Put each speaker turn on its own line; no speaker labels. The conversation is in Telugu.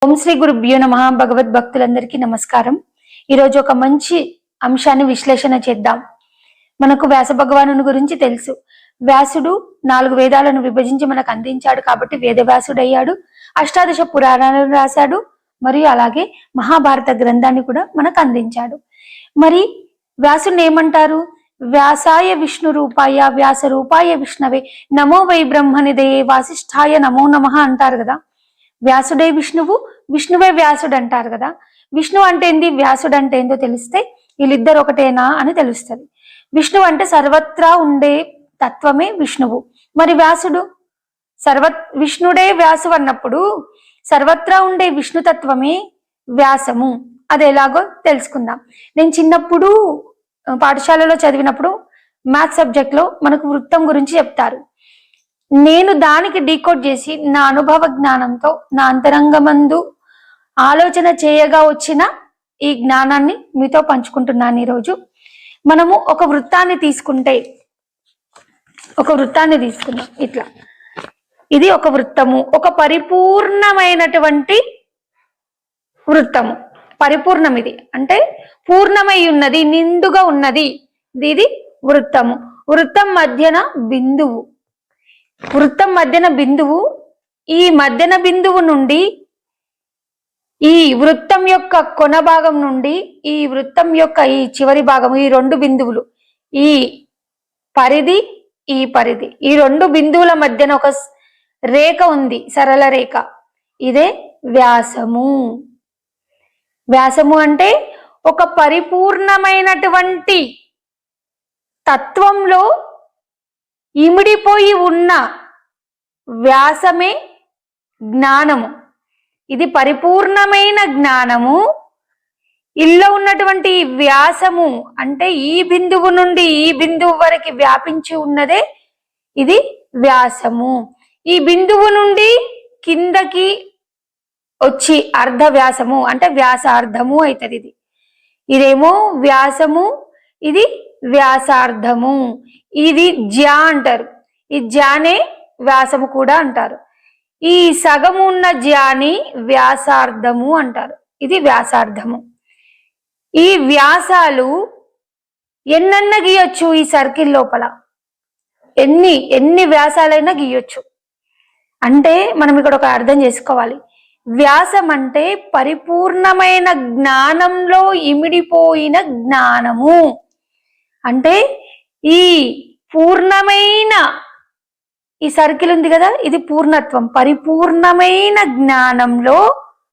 ఓం శ్రీ గురుభ్యో నమః. భగవద్భక్తులందరికీ నమస్కారం. ఈరోజు ఒక మంచి అంశాన్ని విశ్లేషణ చేద్దాం. మనకు వ్యాస భగవానుని గురించి తెలుసు. వ్యాసుడు 4 వేదాలను విభజించి మనకు అందించాడు కాబట్టి వేదవ్యాసుడయ్యాడు. అష్టాదశ పురాణాలను రాశాడు. మరియు అలాగే మహాభారత గ్రంథాన్ని కూడా మనకు అందించాడు. మరి వ్యాసుని ఏమంటారు? వ్యాసాయ విష్ణు రూపాయ వ్యాస రూపాయ విష్ణవే నమో వై బ్రహ్మనిదే వాసిష్ఠాయ నమో నమః అంటారు కదా. వ్యాసుడే విష్ణువు, విష్ణువే వ్యాసుడు అంటారు కదా. విష్ణు అంటే ఏంది, వ్యాసుడు అంటే ఏందో తెలిస్తే వీళ్ళిద్దరు ఒకటేనా అని తెలుస్తుంది. విష్ణువు అంటే సర్వత్రా ఉండే తత్వమే విష్ణువు. మరి వ్యాసుడు విష్ణుడే వ్యాసు అన్నప్పుడు సర్వత్రా ఉండే విష్ణుతత్వమే వ్యాసము. అది ఎలాగో తెలుసుకుందాం. నేను చిన్నప్పుడు పాఠశాలలో చదివినప్పుడు మ్యాథ్స్ సబ్జెక్ట్ లో మనకు వృత్తం గురించి చెప్తారు. నేను దానికి డీకోడ్ చేసి నా అనుభవ జ్ఞానంతో నా అంతరంగమందు ఆలోచన చేయగా వచ్చిన ఈ జ్ఞానాన్ని మీతో పంచుకుంటున్నాను. ఈరోజు మనము ఒక వృత్తాన్ని తీసుకుందాం. ఇట్లా ఇది ఒక వృత్తము, ఒక పరిపూర్ణమైనటువంటి వృత్తము. పరిపూర్ణం ఇది అంటే పూర్ణమై ఉన్నది, నిండుగా ఉన్నది. ఇది వృత్తము. వృత్తం మధ్యన బిందువు. ఈ మధ్యన బిందువు నుండి ఈ వృత్తం యొక్క కొన భాగం నుండి ఈ వృత్తం యొక్క ఈ చివరి భాగం, ఈ 2 బిందువులు, ఈ పరిధి ఈ పరిధి, ఈ 2 బిందువుల మధ్యన ఒక రేఖ ఉంది, సరళ రేఖ. ఇదే వ్యాసము. వ్యాసము అంటే ఒక పరిపూర్ణమైనటువంటి తత్వంలో ఇమిడిపోయి ఉన్న వ్యాసమే జ్ఞానము. ఇది పరిపూర్ణమైన జ్ఞానము. ఇల్లో ఉన్నటువంటి వ్యాసము అంటే ఈ బిందువు నుండి ఈ బిందువు వరకు వ్యాపించి ఉన్నదే ఇది వ్యాసము. ఈ బిందువు నుండి కిందకి వచ్చి అర్ధ వ్యాసము అంటే వ్యాసార్ధము అవుతుంది. ఇదేమో వ్యాసము, ఇది వ్యాసార్ధము. ఇది జ్యా అంటారు. ఈ జ్యానే వ్యాసము కూడా అంటారు. ఈ సగము ఉన్న జ్యాని వ్యాసార్ధము అంటారు. ఇది వ్యాసార్ధము. ఈ వ్యాసాలు ఎన్నన్నా గీయొచ్చు. ఈ సర్కిల్ లోపల ఎన్ని వ్యాసాలైనా గీయొచ్చు. అంటే మనం ఇక్కడ ఒక అర్థం చేసుకోవాలి. వ్యాసం అంటే పరిపూర్ణమైన జ్ఞానంలో ఇమిడిపోయిన జ్ఞానము. అంటే ఈ పూర్ణమైన ఈ సర్కిల్ ఉంది కదా, ఇది పూర్ణత్వం. పరిపూర్ణమైన జ్ఞానంలో